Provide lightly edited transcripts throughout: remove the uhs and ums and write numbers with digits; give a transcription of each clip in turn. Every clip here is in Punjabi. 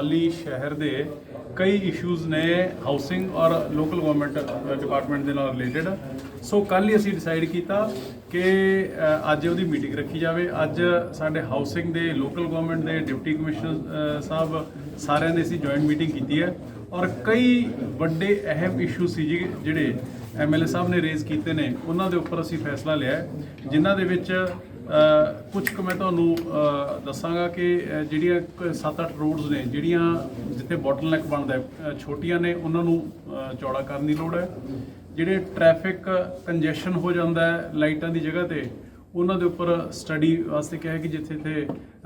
मोहाली शहर के कई इशूज़ ने हाउसिंग और लोकल गवर्नमेंट डिपार्टमेंट के नाल रिलेटेड। सो कल ही असीं डिसाइड किया कि अज उहदी मीटिंग रखी जाए। अज साडे हाउसिंग के लोकल गवर्नमेंट के डिप्टी कमिश्नर साहब सारिਆਂ ने असीं जॉइंट मीटिंग की है और कई वड्डे अहम इशू सी जी जिहड़े MLA साहब ने रेज़ किए हैं उन्हां दे उपर असीं फैसला लिया है, जिन्हां दे विच कुछ मैं तुहानूं दसांगा कि जिहड़ियां 7-8 रोड्स ने जिहड़ियां जिथे बॉटलनैक बनदा छोटियां ने उन्हां नूं चौड़ा करन दी लोड़ है। जिहड़े ट्रैफिक कंजैशन हो जाता है लाइटां दी जगह ते उन्हां दे उपर स्टडी वास्ते कहा कि जिथे इत्थे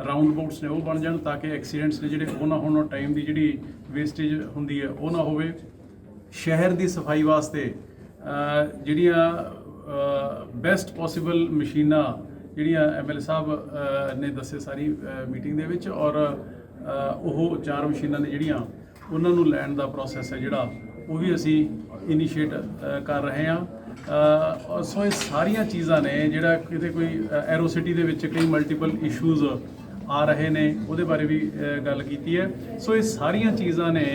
राउंड अबाउट्स ने वो बन जाण ताकि एक्सीडेंट्स ने जिहड़े वो ना होण, टाइम की जिहड़ी वेस्टेज हुंदी है वो ना होवे। शहर की सफाई वास्ते जिहड़ियां बेस्ट पॉसीबल मशीनां जिहड़ियां MLA साहब ने दसे सारी मीटिंग दे विच और वो 4 मशीनां ने जिहड़ियां उन्हां नूं लैण दा प्रोसैस है जिहड़ा वो भी असीं इनीशिएट कर रहे हैं। सो ये सारियां चीज़ां ने जिहड़ा किते कोई एरो सिटी दे विच कई मल्टीपल इशूज़ आ रहे ने उहदे बारे भी गल कीती है। सो ये सारियां चीज़ां ने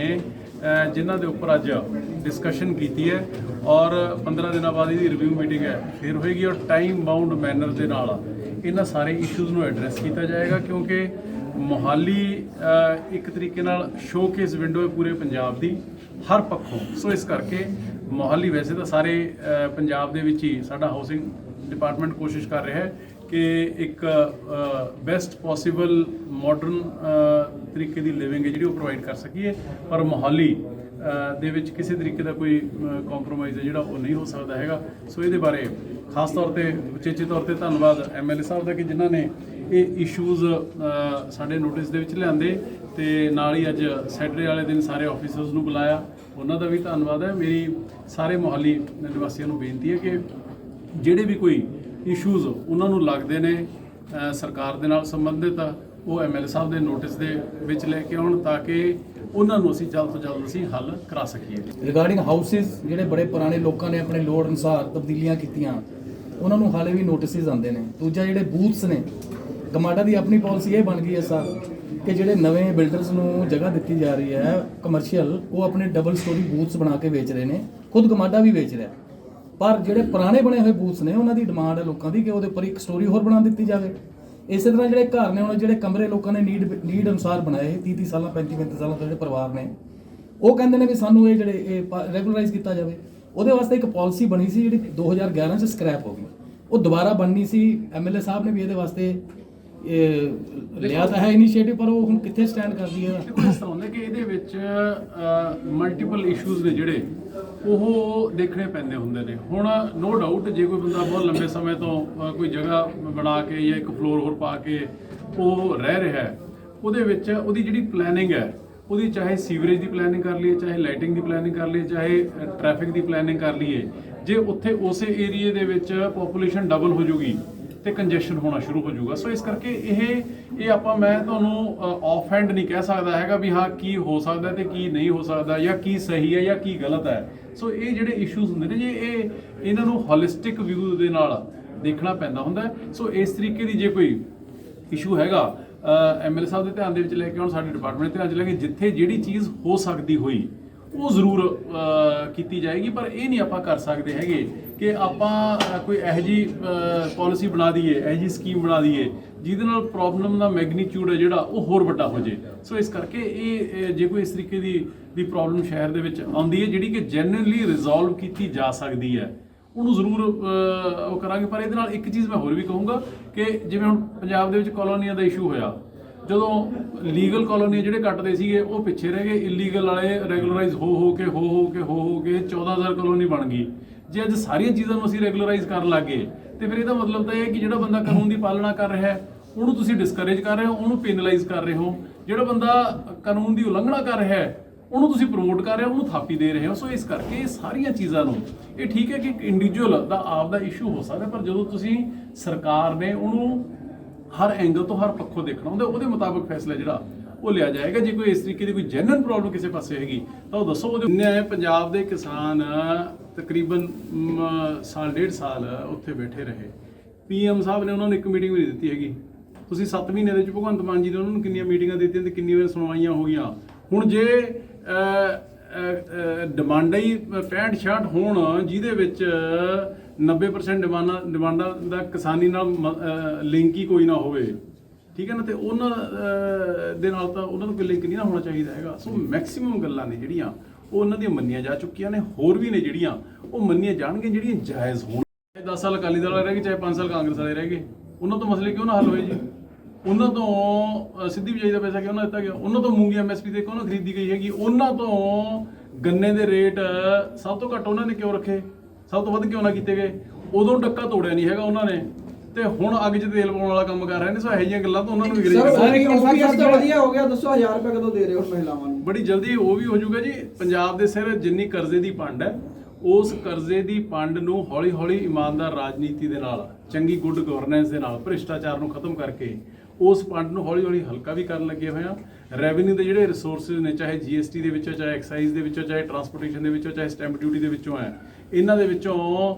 जिन्हां दे उपर अज डिस्कशन की है और 15 दिनों बाद इसकी रिव्यू मीटिंग है फिर होएगी और टाइम बाउंड मैनर के नाल इन्हां सारे इशूज़ नूं एड्रैस किया जाएगा, क्योंकि मोहाली एक तरीके नाल शोकेस विंडो है पूरे पंजाब की हर पक्षों। सो इस करके मोहाली वैसे तो सारे पंजाब दे विच ही साडा हाउसिंग डिपार्टमेंट कोशिश कर रहा है कि एक बेस्ट पॉसीबल मॉडर्न तरीके की लिविंग है जी प्रोवाइड कर सकीए, पर मोहाली दे विच किसी तरीके का कोई कॉम्प्रोमाइज़ है जिहड़ा वो नहीं हो सकता हैगा। सो ये बारे खास तौर पर उचेचे तौर पर धन्नवाद MLA साहब का कि जिन्हों ने ये इशूज़ साडे नोटिस दे विच लिआंदे ते नाल ही अज सैटरडे वाले दिन सारे ऑफिसर्स नूं बुलाया, उन्हां दा भी धन्नवाद है। मेरी सारे मोहाली निवासियों नूं बेनती है कि जिहड़े भी कोई इशूज़ उन्हां नूं लगदे ने सरकार दे नाल संबंधित वो MLA साहब के नोटिस दे विच लैके आउण ताकि उन्हां नूं असीं जल्द तो जल्द असीं हल करा सकीए। रिगार्डिंग हाउसिस जिहड़े बड़े पुराने लोगों ने अपने लोड़ अनुसार तब्दीलियां कीतियां उन्हां नूं हाले भी नोटिस आंदे ने। दूजा जिहड़े बूथ्स ने गमाडा की अपनी पॉलिसी ये बन गई है सर कि जिहड़े नवें बिल्डर्स नूं जगह दी जा रही है कमर्शियल वो अपने डबल स्टोरी बूथ्स बना के बेच रहे हैं, खुद गमाडा भी बेच रहा है। पर जिहड़े पुराने बने हुए बूथ्स ने उन्हां दी डिमांड है लोगों की कि उहदे उपर एक स्टोरी होर बना दी जाए। इस तरह जिहड़े घर ने उन्हें जिहड़े कमरे लोगों ने नीड अनुसार बनाए 30-30 साल 35-35 साल जिहड़े परिवार ने वो कहते हैं भी सानू ये जिहड़े रैगूलराइज किया जाए। उहदे वास्ते एक पॉलिसी बनी सी जिहड़ी 2011 च स्क्रैप हो गई, वो दोबारा बननी सी। MLA साहब ने भी ये वास्ते लिया तो है इनीशिएटिव, पर वो हुण कित्थे स्टैंड करदी है। इस तरह होंदा कि इहदे विच मल्टीपल इशूज़ ने जिहड़े ਉਹ देखने ਪੈਂਦੇ ਹੁੰਦੇ ਨੇ। ਹੁਣ नो डाउट जे कोई बंदा बहुत लंबे समय तो कोई जगह बना के या एक फ्लोर होर पा के ਉਹ रह रहा है, ਉਹਦੇ ਵਿੱਚ ਉਹਦੀ ਜਿਹੜੀ ਪਲੈਨਿੰਗ ਹੈ ਉਹਦੀ ਚਾਹੇ ਸੀਵਰੇਜ ਦੀ ਪਲੈਨਿੰਗ ਕਰ ਲਈਏ, ਚਾਹੇ ਲਾਈਟਿੰਗ ਦੀ ਪਲੈਨਿੰਗ ਕਰ ਲਈਏ, ਚਾਹੇ ਟ੍ਰੈਫਿਕ ਦੀ ਪਲੈਨਿੰਗ ਕਰ ਲਈਏ, ਜੇ ਉੱਥੇ ਉਸੇ ਏਰੀਏ ਦੇ ਵਿੱਚ ਪੋਪੂਲੇਸ਼ਨ ਡਬਲ ਹੋ ਜੂਗੀ ਤੇ ਕੰਜੈਸ਼ਨ ਹੋਣਾ ਸ਼ੁਰੂ ਹੋ ਜਾਊਗਾ। ਸੋ ਇਸ ਕਰਕੇ ਇਹ ਆਪਾਂ ਮੈਂ ਤੁਹਾਨੂੰ ਆਫ ਹੈਂਡ ਨਹੀਂ ਕਹਿ ਸਕਦਾ ਹੈਗਾ ਵੀ ਹਾਂ ਕੀ ਹੋ ਸਕਦਾ ਤੇ ਕੀ ਨਹੀਂ ਹੋ ਸਕਦਾ ਜਾਂ ਕੀ ਸਹੀ ਹੈ ਜਾਂ ਕੀ ਗਲਤ ਹੈ। ਸੋ ਇਹ ਜਿਹੜੇ ਇਸ਼ੂਜ਼ ਹੁੰਦੇ ਨੇ ਜੇ ਇਹਨਾਂ ਨੂੰ ਹੋਲਿਸਟਿਕ ਵਿਊ ਦੇ ਨਾਲ ਦੇਖਣਾ ਪੈਂਦਾ ਹੁੰਦਾ। ਸੋ ਇਸ ਤਰੀਕੇ ਦੀ ਜੇ ਕੋਈ ਇਸ਼ੂ ਹੈਗਾ MLA ਸਾਹਿਬ ਦੇ ਧਿਆਨ ਦੇ ਵਿੱਚ ਲੈ ਕੇ ਆਉਣ, ਸਾਡੇ ਡਿਪਾਰਟਮੈਂਟ ਦੇ ਧਿਆਨ 'ਚ ਲੈ ਕੇ ਜਿੱਥੇ ਜਿਹੜੀ ਚੀਜ਼ ਹੋ ਸਕਦੀ ਹੋਈ ਉਹ ਜ਼ਰੂਰ ਕੀਤੀ ਜਾਏਗੀ। ਪਰ ਇਹ ਨਹੀਂ ਆਪਾਂ ਕਰ ਸਕਦੇ ਹੈਗੇ ਕਿ ਆਪਾਂ ਕੋਈ ਇਹੋ ਜਿਹੀ ਪਾਲਿਸੀ ਬਣਾ ਦਈਏ, ਇਹੋ ਜਿਹੀ ਸਕੀਮ ਬਣਾ ਦਈਏ ਜਿਹਦੇ ਨਾਲ ਪ੍ਰੋਬਲਮ ਦਾ ਮੈਗਨੀਟਿਊਡ ਹੈ ਜਿਹੜਾ ਉਹ ਹੋਰ ਵੱਡਾ ਹੋ ਜੇ। ਸੋ ਇਸ ਕਰਕੇ ਇਹ ਜੇ ਕੋਈ ਇਸ ਤਰੀਕੇ ਦੀ ਪ੍ਰੋਬਲਮ ਸ਼ਹਿਰ ਦੇ ਵਿੱਚ ਆਉਂਦੀ ਹੈ ਜਿਹੜੀ ਕਿ ਜੈਨੂਇਨਲੀ ਰਿਜ਼ੋਲਵ ਕੀਤੀ ਜਾ ਸਕਦੀ ਹੈ ਉਹਨੂੰ ਜ਼ਰੂਰ ਉਹ ਕਰਾਂਗੇ। ਪਰ ਇਹਦੇ ਨਾਲ ਇੱਕ ਚੀਜ਼ ਮੈਂ ਹੋਰ ਵੀ ਕਹੂੰਗਾ ਕਿ ਜਿਵੇਂ ਹੁਣ ਪੰਜਾਬ ਦੇ ਵਿੱਚ ਕਲੋਨੀਆਂ ਦਾ ਇਸ਼ੂ ਹੋਇਆ, ਜਦੋਂ ਲੀਗਲ ਕਲੋਨੀ ਜਿਹੜੇ ਕੱਟਦੇ ਸੀਗੇ ਉਹ ਪਿੱਛੇ ਰਹਿ ਗਏ, ਇਲੀਗਲ ਵਾਲੇ ਰੈਗੂਲਰਾਈਜ਼ ਹੋ ਕੇ 14,000 ਕਲੋਨੀ ਬਣ ਗਈ। ਜੇ ਅੱਜ ਸਾਰੀਆਂ ਚੀਜ਼ਾਂ ਨੂੰ ਅਸੀਂ ਰੈਗੂਲਰਾਈਜ਼ ਕਰਨ ਲੱਗ ਗਏ ਤੇ ਫਿਰ ਇਹਦਾ ਮਤਲਬ ਤਾਂ ਇਹ ਹੈ ਕਿ ਜਿਹੜਾ ਬੰਦਾ ਕਾਨੂੰਨ ਦੀ ਪਾਲਣਾ ਕਰ ਰਿਹਾ ਹੈ ਉਹਨੂੰ ਤੁਸੀਂ ਡਿਸਕਰੇਜ ਕਰ ਰਹੇ ਹੋ, ਉਹਨੂੰ ਪੈਨਲਾਈਜ਼ ਕਰ ਰਹੇ ਹੋ। ਜਿਹੜਾ ਬੰਦਾ ਕਾਨੂੰਨ ਦੀ ਉਲੰਘਣਾ ਕਰ ਰਿਹਾ ਹੈ ਉਹਨੂੰ ਤੁਸੀਂ ਪ੍ਰਮੋਟ ਕਰ ਰਹੇ ਹੋ, ਉਹਨੂੰ ਥਾਪੀ ਦੇ ਰਹੇ ਹੋ। ਸੋ ਇਸ ਕਰਕੇ ਇਹ ਸਾਰੀਆਂ ਚੀਜ਼ਾਂ ਨੂੰ ਇਹ ਠੀਕ ਹੈ ਕਿ ਇੱਕ ਇੰਡੀਵਿਜੂਅਲ ਦਾ ਆਪ ਦਾ ਇਸ਼ੂ ਹੋ ਸਕਦਾ, ਪਰ ਜਦੋਂ ਤੁਸੀਂ ਸਰਕਾਰ ਨੇ ਉਹਨੂੰ हर एंगल तो हर पक्षों देखना होंगे वो मुताबिक फैसला जो वो लिया जाएगा। जो कोई इस तरीके की कोई जेन्युइन प्रॉब्लम किसी पास हैगी तो दसो। पंजाब के किसान तकरीबन 1.5 साल उत्थे बैठे रहे, PM साहब ने उन्होंने एक मीटिंग भी नहीं दी हैगी। ਤੁਸੀਂ 7 ਮਹੀਨੇ ਦੇ ਵਿੱਚ ਭਗਵੰਤ ਮਾਨ ਜੀ ਨੇ ਉਹਨਾਂ ਨੂੰ ਕਿੰਨੀਆਂ ਮੀਟਿੰਗਾਂ ਦਿੱਤੀਆਂ ਤੇ ਕਿੰਨੀ ਵਾਰ ਸੁਣਵਾਈਆਂ ਹੋ ਗਈਆਂ, ਹੁਣ ਜੇ ਡਿਮਾਂਡਾਂ ਹੀ 65-66 ਹੋਣ ਜਿਹਦੇ ਵਿੱਚ 90% ਡਿਮਾਂਡਾਂ ਦਾ ਕਿਸਾਨੀ ਨਾਲ ਲਿੰਕ ਹੀ ਕੋਈ ਨਾ ਹੋਵੇ, ਠੀਕ ਹੈ ਨਾ, ਤੇ ਉਹਨਾਂ ਦੇ ਨਾਲ ਤਾਂ ਉਹਨਾਂ ਨੂੰ ਕੋਈ ਲਿੰਕ ਨਹੀਂ ਨਾ ਹੋਣਾ ਚਾਹੀਦਾ ਹੈਗਾ। ਸੋ ਮੈਕਸਿਮਮ ਗੱਲਾਂ ਨੇ ਜਿਹੜੀਆਂ ਉਹ ਉਹਨਾਂ ਦੀਆਂ ਮੰਨੀਆਂ ਜਾ ਚੁੱਕੀਆਂ ਨੇ, ਹੋਰ ਵੀ ਨੇ ਜਿਹੜੀਆਂ ਉਹ ਮੰਨੀਆਂ ਜਾਣਗੀਆਂ ਜਿਹੜੀਆਂ ਜਾਇਜ਼ ਹੋਣ। 10 ਸਾਲ ਅਕਾਲੀ ਦਲ ਵਾਲੇ ਰਹਿ ਗਏ, ਚਾਹੇ 5 ਸਾਲ ਕਾਂਗਰਸ ਵਾਲੇ ਰਹਿ ਗਏ, ਉਹਨਾਂ ਤੋਂ ਮਸਲੇ ਕਿਉਂ ਨਾ ਹੱਲ ਹੋਏ ਜੀ? ਉਹਨਾਂ ਤੋਂ ਸਿੱਧੀ ਬਿਜਾਈ ਦਾ ਪੈਸਾ ਕਿਉਂ ਨਾ ਦਿੱਤਾ ਗਿਆ? ਉਹਨਾਂ ਤੋਂ ਮੂੰਗੀ MSP ਤੇ ਕਿਉਂ ਨਾ ਖਰੀਦੀ ਗਈ ਹੈਗੀ? ਉਹਨਾਂ ਤੋਂ ਗੰਨੇ ਦੇ ਰੇਟ ਸਭ ਤੋਂ ਘੱਟ ਉਹਨਾਂ ਨੇ ਕਿਉਂ ਰੱਖੇ? ਸਭ ਤੋਂ ਵੱਧ ਕਿਉਂ ਨਾ ਕੀਤੇ ਗਏ? ਉਦੋਂ ਡੱਕਾ ਤੋੜਿਆ ਨਹੀਂ ਹੈਗਾ ਉਹਨਾਂ ਨੇ, ਤੇ ਹੁਣ ਅੱਗ 'ਚ ਤੇਲ ਪਾਉਣ ਵਾਲਾ ਕੰਮ ਕਰ ਰਹੇ ਨੇ। ਸੋ ਇਹੋ ਜਿਹੀਆਂ ਗੱਲਾਂ ਤਾਂ ਉਹਨਾਂ ਨੂੰ ਵੀ ਸਰ ਵਧੀਆ ਹੋ ਗਿਆ, ਦੱਸੋ 1000 ਰੁਪਏ ਕਦੋਂ ਦੇ ਰਹੇ ਹੋ ਮਹਿਲਾਵਾਂ ਨੂੰ? ਬੜੀ ਜਲਦੀ ਉਹ ਵੀ ਹੋ ਜਾਊਗਾ ਜੀ। ਪੰਜਾਬ ਦੇ ਸਿਰ ਜਿੰਨੀ ਕਰਜ਼ੇ ਦੀ ਪੰਡ ਹੈ, ਉਸ ਕਰਜ਼ੇ ਦੀ ਪੰਡ ਨੂੰ ਹੌਲੀ ਹੌਲੀ ਇਮਾਨਦਾਰ ਰਾਜਨੀਤੀ ਦੇ ਨਾਲ, ਚੰਗੀ ਗੁੱਡ ਗਵਰਨੈਂਸ ਦੇ ਨਾਲ, ਭ੍ਰਿਸ਼ਟਾਚਾਰ ਨੂੰ ਖਤਮ ਕਰਕੇ ਉਸ ਪੰਡ ਨੂੰ ਹੌਲੀ ਹੌਲੀ ਹਲਕਾ ਵੀ ਕਰਨ ਲੱਗੇ ਹੋਏ ਆ। ਰੈਵਨਿਊ ਦੇ ਜਿਹੜੇ ਰਿਸੋਰਸਿਸ ਨੇ, ਚਾਹੇ GST ਦੇ ਵਿੱਚੋਂ, ਚਾਹੇ ਐਕਸਾਈਜ਼ ਦੇ ਵਿੱਚੋਂ, ਚਾਹੇ ਟਰਾਂਸਪੋਰਟੇਸ਼ਨ ਦੇ ਵਿੱਚੋਂ, ਚਾਹੇ ਸਟੈਂਪ ਡਿਊਟੀ ਦੇ ਵਿੱਚੋਂ ਹੈ, ਇਹਨਾਂ ਦੇ ਵਿੱਚੋਂ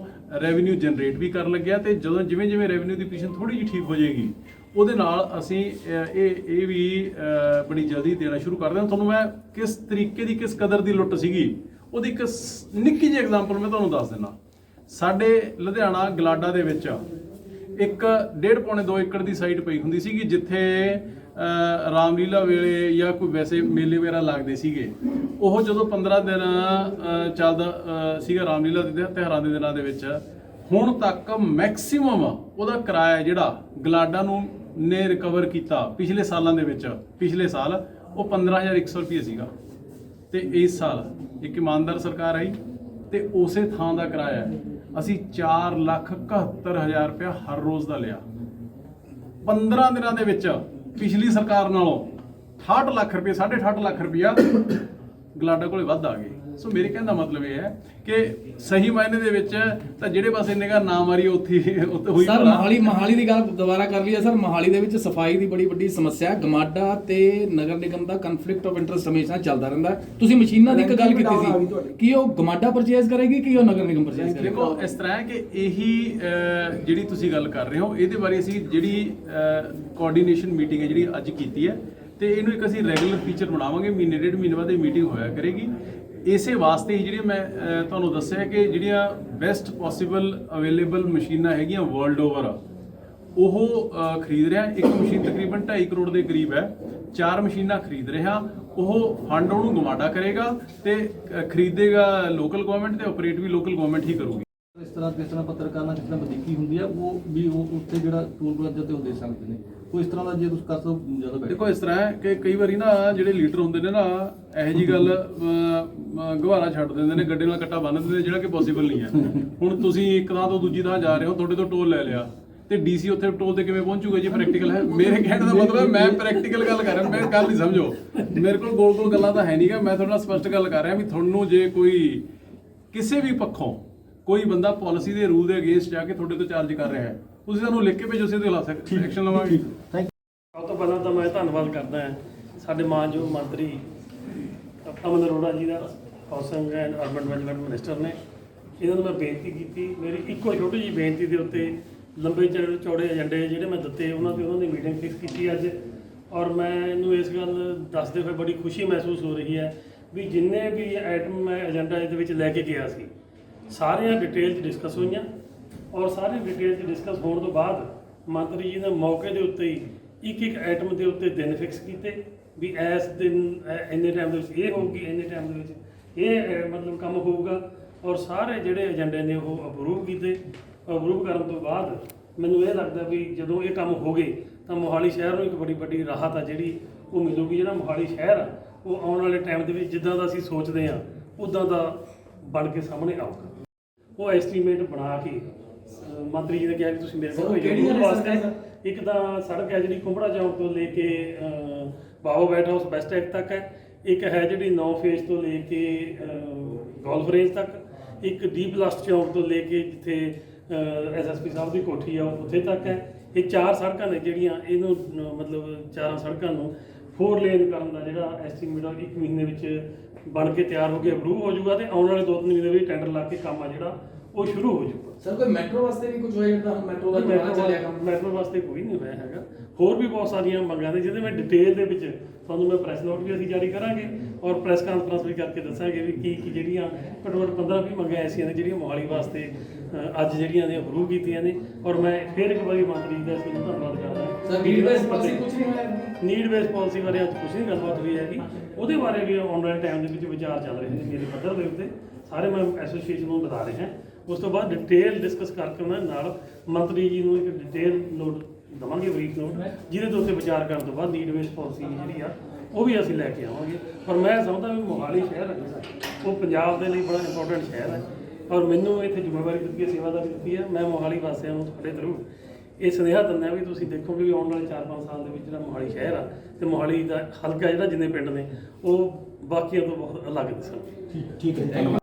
ਰੈਵਨਿਊ ਜਨਰੇਟ ਵੀ ਕਰਨ ਲੱਗਿਆ। ਤੇ ਜਦੋਂ ਜਿਵੇਂ ਰੈਵਨਿਊ ਦੀ ਪੋਜੀਸ਼ਨ ਥੋੜੀ ਜਿਹੀ ਠੀਕ ਹੋ ਜਾਏਗੀ, ਉਹਦੇ ਨਾਲ ਅਸੀਂ ਇਹ ਵੀ ਬੜੀ ਜਲਦੀ ਦੇਣਾ ਸ਼ੁਰੂ ਕਰ ਦਿਆਂਗੇ। ਤੁਹਾਨੂੰ ਮੈਂ ਕਿਸ ਤਰੀਕੇ ਦੀ, ਕਿਸ ਕਦਰ ਦੀ ਲੁੱਟ ਸੀਗੀ, ਉਹਦੀ ਇੱਕ ਨਿੱਕੀ ਜਿਹੀ ਐਗਜ਼ਾਮਪਲ ਮੈਂ ਤੁਹਾਨੂੰ ਦੱਸ ਦਿੰਦਾ। ਸਾਡੇ ਲੁਧਿਆਣਾ ਗਲਾਡਾ ਦੇ ਵਿੱਚ ਇੱਕ 1.5 ਪੌਣੇ 2 ਏਕੜ ਦੀ ਸਾਈਟ ਪਈ ਹੁੰਦੀ ਸੀਗੀ, ਜਿੱਥੇ ਰਾਮਲੀਲਾ ਵੇਲੇ ਜਾਂ ਕੋਈ ਵੈਸੇ ਮੇਲੇ ਵਗੈਰਾ ਲੱਗਦੇ ਸੀਗੇ। ਉਹ ਜਦੋਂ 15 ਦਿਨ ਚੱਲਦਾ ਸੀਗਾ ਰਾਮਲੀਲਾ ਦੇ ਤਿਉਹਾਰਾਂ ਦੇ ਦਿਨਾਂ ਦੇ ਵਿੱਚ, ਹੁਣ ਤੱਕ ਮੈਕਸਿਮਮ ਉਹਦਾ ਕਿਰਾਇਆ ਜਿਹੜਾ ਗਲਾਡਾ ਨੂੰ ਨੇ ਰਿਕਵਰ ਕੀਤਾ ਪਿਛਲੇ ਸਾਲਾਂ ਦੇ ਵਿੱਚ, ਪਿਛਲੇ ਸਾਲ ਉਹ 15,100 ਰੁਪਏ ਸੀਗਾ। ਤੇ ਇਸ ਸਾਲ ਇੱਕ ਇਮਾਨਦਾਰ ਸਰਕਾਰ ਆਈ ਤੇ ਉਸੇ ਥਾਂ ਦਾ ਕਿਰਾਇਆ ਅਸੀਂ 4,71,000 ਰੁਪਇਆ ਹਰ ਰੋਜ਼ ਦਾ ਲਿਆ। 15 ਦਿਨਾਂ ਦੇ ਵਿੱਚ ਪਿਛਲੀ ਸਰਕਾਰ ਨਾਲੋਂ 68 ਲੱਖ ਰੁਪਏ, 68 ਲੱਖ ਰੁਪਇਆ ਗਲਾਡਾ ਕੋਲੇ ਵੱਧ ਆ ਗਏ। ਸੋ ਮੇਰੇ ਕਹਿਣ ਦਾ ਮਤਲਬ ਇਹ ਹੈ ਕਿ ਸਹੀ ਮਾਇਨੇ ਦੇ ਵਿੱਚ ਤਾਂ ਜਿਹੜੇ ਪਾਸੇ ਨਿਗਾਹ ਨਾ ਮਾਰੀ ਉੱਥੇ ਹੋਈ। ਸਰ ਮਹਾਲੀ ਦੀ ਗੱਲ ਦੁਬਾਰਾ ਕਰ ਲਈਏ ਸਰ। ਮਹਾਲੀ ਦੇ ਵਿੱਚ ਸਫਾਈ ਦੀ ਬੜੀ ਵੱਡੀ ਸਮੱਸਿਆ ਹੈ। ਗਮਾਡਾ ਤੇ ਨਗਰ ਨਿਗਮ ਦਾ ਕਨਫਲਿਕਟ ਆਫ ਇੰਟਰਸਟ ਹਮੇਸ਼ਾ ਚੱਲਦਾ ਰਹਿੰਦਾ। ਤੁਸੀਂ ਮਸ਼ੀਨਾਂ ਦੀ ਇੱਕ ਗੱਲ ਕੀਤੀ ਸੀ ਕਿ ਉਹ ਗਮਾਡਾ ਪਰਚੇਜ਼ ਕਰੇਗੀ ਕਿ ਉਹ ਨਗਰ ਨਿਗਮ ਪਰਚੇਜ਼ ਕਰੇਗੀ? ਦੇਖੋ ਇਸ ਤਰ੍ਹਾਂ ਹੈ ਕਿ ਇਹੀ ਜਿਹੜੀ ਤੁਸੀਂ ਗੱਲ ਕਰ ਰਹੇ ਹੋ, ਇਹਦੇ ਬਾਰੇ ਅਸੀਂ ਜਿਹੜੀ ਕੋਆਰਡੀਨੇਸ਼ਨ ਮੀਟਿੰਗ ਹੈ ਜਿਹੜੀ ਅੱਜ ਕੀਤੀ ਹੈ, ਤੇ ਇਹਨੂੰ ਇੱਕ ਅਸੀਂ ਰੈਗੂਲਰ ਫੀਚਰ ਬਣਾਵਾਂਗੇ। ਮਹੀਨੇ 1.5 ਮਹੀਨੇ ਬਾਅਦ ਇਹ ਮੀਟਿੰਗ ਹੋਇਆ ਕਰੇਗੀ। ਇਸੇ ਵਾਸਤੇ ਹੀ ਜਿਹੜੀ ਮੈਂ ਤੁਹਾਨੂੰ ਦੱਸਿਆ ਕਿ ਜਿਹੜੀਆਂ ਬੈਸਟ ਪੋਸੀਬਲ ਅਵੇਲੇਬਲ ਮਸ਼ੀਨਾਂ ਹੈਗੀਆਂ ਵਰਲਡ ਓਵਰ, ਉਹ ਖਰੀਦ ਰਿਹਾ। ਇੱਕ ਮਸ਼ੀਨ ਤਕਰੀਬਨ 2.5 ਕਰੋੜ ਦੇ ਕਰੀਬ ਹੈ। 4 ਮਸ਼ੀਨਾਂ ਖਰੀਦ ਰਿਹਾ। ਉਹ ਫੰਡ ਉਹਨੂੰ ਗਮਾਡਾ ਕਰੇਗਾ ਤੇ ਖਰੀਦੇਗਾ ਲੋਕਲ ਗਵਰਨਮੈਂਟ, ਤੇ ਆਪਰੇਟ ਵੀ ਲੋਕਲ ਗਵਰਨਮੈਂਟ ਹੀ ਕਰੂਗੀ। ਇਸ ਤਰ੍ਹਾਂ ਪੱਤਰਕਾਰ ਨਾਲ ਕਿਸ ਤਰ੍ਹਾਂ ਵਧੀਕੀ ਹੁੰਦੀ ਹੈ, ਉਹ ਵੀ ਉਹ ਉੱਥੇ ਜਿਹੜਾ ਟੂਲ ਪਲਾਜ਼ਾ ਤੇ ਉਹ ਦੇ ਸਕਦੇ ਨੇ। ਕੋਈ ਇਸ ਤਰ੍ਹਾਂ ਦਾ ਜੇ ਤੁਸੀਂ ਕਰ ਸਕੋ ਜ਼ਿਆਦਾ ਬੈਠ। ਦੇਖੋ ਇਸ ਤਰ੍ਹਾਂ ਹੈ ਕਿ ਕਈ ਵਾਰੀ ਨਾ ਜਿਹੜੇ ਲੀਡਰ ਹੁੰਦੇ ਨੇ ਨਾ, ਇਹੋ ਜੀ ਗੱਲ ਗਵਾਰਾ ਛੱਡ ਦਿੰਦੇ ਨੇ, ਗੱਡੇ ਨਾਲ ਕੱਟਾ ਬੰਨ ਦਿੰਦੇ ਨੇ, ਜਿਹੜਾ ਕਿ ਪੋਸੀਬਲ ਨਹੀਂ ਹੈ। ਹੁਣ ਤੁਸੀਂ ਇੱਕ ਥਾਂ ਤੋਂ ਦੂਜੀ ਥਾਂ ਜਾ ਰਹੇ ਹੋ, ਤੁਹਾਡੇ ਤੋਂ ਟੋਲ ਲੈ ਲਿਆ, ਤੇ DC ਉੱਥੇ ਟੋਲ ਤੇ ਕਿਵੇਂ ਪਹੁੰਚੂਗਾ ਜੀ? ਪ੍ਰੈਕਟੀਕਲ ਹੈ। ਮੇਰੇ ਕਹਿਣ ਦਾ ਮਤਲਬ ਹੈ ਮੈਂ ਪ੍ਰੈਕਟੀਕਲ ਗੱਲ ਕਰ ਰਿਹਾ। ਮੇਰੇ ਗੱਲ ਨਹੀਂ ਸਮਝੋ, ਮੇਰੇ ਕੋਲ ਗੋਲ ਗੱਲਾਂ ਤਾਂ ਹੈ ਨਹੀਂਗਾ। ਮੈਂ ਤੁਹਾਡੇ ਨਾਲ ਸਪਸ਼ਟ ਗੱਲ ਕਰ ਰਿਹਾ ਵੀ ਤੁਹਾਨੂੰ ਜੇ ਕੋਈ ਕਿਸੇ ਵੀ ਪੱਖੋਂ ਕੋਈ ਬੰਦਾ ਪਾਲਿਸੀ ਦੇ ਰੂਲ ਦੇ ਅਗੇਂਸਟ ਜਾ ਕੇ ਤੁਹਾਡੇ ਤੋਂ ਚਾਰਜ ਕਰ ਰਿਹਾ ਹੈ, ਤੁਸੀਂ ਸਾਨੂੰ ਲਿਖ ਕੇ ਭੇਜੋ, ਅਸੀਂ ਉਹਦੇ ਖਿਲਾਫ ਐਕਸ਼ਨ ਲਵਾਂਗੇ। ਸਭ ਤੋਂ ਪਹਿਲਾਂ ਤਾਂ ਮੈਂ ਧੰਨਵਾਦ ਕਰਦਾ ਹਾਂ ਸਾਡੇ ਮਾਨਯੋਗ ਮੰਤਰੀ ਅਮਨ ਅਰੋੜਾ ਜੀ ਦਾ, housing and urban development minister ਨੇ। ਇਹਨਾਂ ਨੂੰ ਮੈਂ ਬੇਨਤੀ ਕੀਤੀ, ਮੇਰੀ ਇੱਕੋ ਛੋਟੀ ਜਿਹੀ ਬੇਨਤੀ ਦੇ ਉੱਤੇ ਲੰਬੇ ਚੌੜੇ ਏਜੰਡੇ ਜਿਹੜੇ ਮੈਂ ਦਿੱਤੇ, ਉਹਨਾਂ ਦੀ ਮੀਟਿੰਗ ਫਿਕਸ ਕੀਤੀ ਅੱਜ। ਔਰ ਮੈਨੂੰ ਇਸ ਗੱਲ ਦੱਸਦੇ ਹੋਏ ਬੜੀ ਖੁਸ਼ੀ ਮਹਿਸੂਸ ਹੋ ਰਹੀ ਹੈ ਵੀ ਜਿੰਨੇ ਵੀ ਆਈਟਮ ਮੈਂ ਏਜੰਡਾ ਇਹਦੇ ਵਿੱਚ ਲੈ ਕੇ ਗਿਆ ਸੀ, ਸਾਰੀਆਂ ਡਿਟੇਲ 'ਚ ਡਿਸਕਸ ਹੋਈਆਂ। ਔਰ ਸਾਰੇ ਡਿਟੇਲ 'ਚ ਡਿਸਕਸ ਹੋਣ ਤੋਂ ਬਾਅਦ ਮੰਤਰੀ ਜੀ ਨੇ ਮੌਕੇ ਦੇ ਉੱਤੇ ਹੀ ਇੱਕ ਆਈਟਮ ਦੇ ਉੱਤੇ ਦਿਨ ਫਿਕਸ ਕੀਤੇ ਵੀ ਇਸ ਦਿਨ ਇੰਨੇ ਟਾਈਮ ਦੇ ਵਿੱਚ ਇਹ ਹੋਊਗੀ, ਇੰਨੇ ਟਾਈਮ ਦੇ ਵਿੱਚ ਇਹ ਮਤਲਬ ਕੰਮ ਹੋਊਗਾ। ਔਰ ਸਾਰੇ ਜਿਹੜੇ ਏਜੰਡੇ ਨੇ ਉਹ ਅਪਰੂਵ ਕੀਤੇ। ਅਪਰੂਵ ਕਰਨ ਤੋਂ ਬਾਅਦ ਮੈਨੂੰ ਇਹ ਲੱਗਦਾ ਵੀ ਜਦੋਂ ਇਹ ਕੰਮ ਹੋ ਗਏ ਤਾਂ ਮੋਹਾਲੀ ਸ਼ਹਿਰ ਨੂੰ ਇੱਕ ਬੜੀ ਵੱਡੀ ਰਾਹਤ ਆ ਜਿਹੜੀ ਉਹ ਮਿਲੂਗੀ। ਜਿਹੜਾ ਮੋਹਾਲੀ ਸ਼ਹਿਰ ਆ ਉਹ ਆਉਣ ਵਾਲੇ ਟਾਈਮ ਦੇ ਵਿੱਚ ਜਿੱਦਾਂ ਦਾ ਅਸੀਂ ਸੋਚਦੇ ਹਾਂ ਉੱਦਾਂ ਦਾ ਬਣ ਕੇ ਸਾਹਮਣੇ ਆਊਗਾ। ਉਹ ਐਸਟੀਮੇਟ ਬਣਾ ਕੇ ਮੰਤਰੀ ਜੀ ਨੇ ਕਿਹਾ ਕਿ ਤੁਸੀਂ ਮੇਰੇ ਕੋਲ ਭੇਜੋ ਵਾਸਤੇ। ਇੱਕ ਤਾਂ ਸੜਕ ਹੈ ਜਿਹੜੀ ਕੁੰਬੜਾ ਚੌਂਕ ਤੋਂ ਲੈ ਕੇ ਬਾਬਾ ਬੈਟ ਹਾਊਸ ਬੈਸਟ ਐਕ ਤੱਕ ਹੈ। ਇੱਕ ਹੈ ਜਿਹੜੀ 9 ਫੇਜ਼ ਤੋਂ ਲੈ ਕੇ ਗੋਲਫ ਰੇਂਜ ਤੱਕ। ਇੱਕ ਡੀਪ ਬਲਾਸਟ ਚੌਂਕ ਤੋਂ ਲੈ ਕੇ ਜਿੱਥੇ SSP ਸਾਹਿਬ ਦੀ ਕੋਠੀ ਆ ਉੱਥੇ ਤੱਕ ਹੈ। ਇਹ 4 ਸੜਕਾਂ ਨੇ ਜਿਹੜੀਆਂ ਇਹਨੂੰ ਮਤਲਬ 4 ਸੜਕਾਂ ਨੂੰ 4 ਲੇਨ ਕਰਨ ਦਾ ਜਿਹੜਾ ਐਸਟੀਮੇਟ 1 ਮਹੀਨੇ ਵਿੱਚ ਬਣ ਕੇ ਤਿਆਰ ਹੋ ਕੇ ਅਪਰੂਵ ਹੋ ਜਾਊਗਾ। ਤੇ ਆਉਣ ਵਾਲੇ 2-3 ਮਹੀਨੇ ਵਿੱਚ ਟੈਂਡਰ ਲਾ ਕੇ ਕੰਮ ਆ ਜਿਹੜਾ ਉਹ ਸ਼ੁਰੂ ਹੋ ਜਾਊਗਾ। ਸਰ ਕੋਈ ਮੈਟਰੋ ਵਾਸਤੇ ਵੀ ਕੁਝ ਹੋਇਆ ਜਿਹੜਾ ਮੈਟਰੋ ਦਾ ਦੁਬਾਰਾ ਚੱਲਿਆ ਕੰਮ? ਮੈਟਰੋ ਵਾਸਤੇ ਕੋਈ ਨਹੀਂ ਹੋਇਆ ਹੈਗਾ। ਹੋਰ ਵੀ ਬਹੁਤ ਸਾਰੀਆਂ ਮੰਗਾਂ ਨੇ ਜਿਹਦੇ ਮੈਂ ਡਿਟੇਲ ਦੇ ਵਿੱਚ ਤੁਹਾਨੂੰ ਮੈਂ ਪ੍ਰੈਸ ਨੋਟ ਵੀ ਅਸੀਂ ਜਾਰੀ ਕਰਾਂਗੇ ਔਰ ਪ੍ਰੈਸ ਕਾਨਫਰੰਸ ਵੀ ਕਰਕੇ ਦੱਸਾਂਗੇ ਵੀ ਕੀ ਜਿਹੜੀਆਂ ਘੱਟੋ ਘੱਟ 15-20 ਮੰਗਾਂ ਐਸੀਆਂ ਨੇ ਜਿਹੜੀਆਂ ਮੋਹਾਲੀ ਵਾਸਤੇ ਅੱਜ ਜਿਹੜੀਆਂ ਨੇ ਅਪਰੂਵ ਕੀਤੀਆਂ ਨੇ। ਔਰ ਮੈਂ ਫਿਰ ਇੱਕ ਵਾਰੀ ਮੰਤਰੀ ਦਾ ਇਸ ਨੂੰ ਧੰਨਵਾਦ ਕਰਦਾ। ਸਰ ਨੀਡ ਬੇਸ ਪਾਲਿਸੀ ਕੁਝ ਨਹੀਂ ਹੋਇਆ? ਨੀਡ ਬੇਸ ਪਾਲਿਸੀ ਬਾਰੇ ਅੱਜ ਕੁਝ ਨਹੀਂ ਗੱਲਬਾਤ ਹੋਈ ਹੈਗੀ। ਉਹਦੇ ਬਾਰੇ ਵੀ ਆਉਣ ਵਾਲੇ ਟਾਈਮ ਦੇ ਵਿੱਚ ਵਿਚਾਰ ਚੱਲ ਰਹੇ ਨੇ ਮੇਰੇ ਪੱਧਰ ਦੇ ਉੱਤੇ। ਸਾਰੇ ਮੈਂ ਐਸੋਸੀਏਸ਼ਨ ਨੂੰ ਬਤਾ ਰਿਹਾ। ਉਸ ਤੋਂ ਬਾਅਦ ਡਿਟੇਲ ਡਿਸਕਸ ਕਰਕੇ ਉਹਨਾਂ ਨਾਲ ਮੰਤਰੀ ਜੀ ਨੂੰ ਇੱਕ ਡਿਟੇਲ ਨੋਟ ਦੇਵਾਂਗੇ, ਬਰੀਫ ਨੋਟ, ਜਿਹਦੇ ਤੋਂ ਉੱਤੇ ਵਿਚਾਰ ਕਰਨ ਤੋਂ ਬਾਅਦ ਨੀਡ ਬੇਸ ਪਾਲਿਸੀ ਜਿਹੜੀ ਆ ਉਹ ਵੀ ਅਸੀਂ ਲੈ ਕੇ ਆਵਾਂਗੇ। ਪਰ ਮੈਂ ਸਮਝਦਾ ਵੀ ਮੋਹਾਲੀ ਸ਼ਹਿਰ ਹੈ ਉਹ ਪੰਜਾਬ ਦੇ ਲਈ ਬੜਾ ਇੰਪੋਰਟੈਂਟ ਸ਼ਹਿਰ ਹੈ ਔਰ ਮੈਨੂੰ ਇੱਥੇ ਜ਼ਿੰਮੇਵਾਰੀ ਦਿੱਤੀ ਹੈ, ਸੇਵਾਦਾਰੀ ਦਿੱਤੀ ਹੈ। ਮੈਂ ਮੋਹਾਲੀ ਵਾਸੀਆਂ ਨੂੰ ਤੁਹਾਡੇ ਥਰੂ ਇਹ ਸੁਨੇਹਾ ਦਿੰਦਾ ਵੀ ਤੁਸੀਂ ਦੇਖੋਗੇ ਵੀ ਆਉਣ ਵਾਲੇ 4-5 ਸਾਲ ਦੇ ਵਿੱਚ ਜਿਹੜਾ ਮੋਹਾਲੀ ਸ਼ਹਿਰ ਆ ਤੇ ਮੋਹਾਲੀ ਦਾ ਹਲਕਾ ਜਿਹੜਾ ਜਿੰਨੇ ਪਿੰਡ ਨੇ ਉਹ ਬਾਕੀਆਂ ਤੋਂ ਬਹੁਤ ਅਲੱਗ ਦਿਸਣਗੇ। ਠੀਕ ਹੈ, ਥੈਂਕ ਯੂ।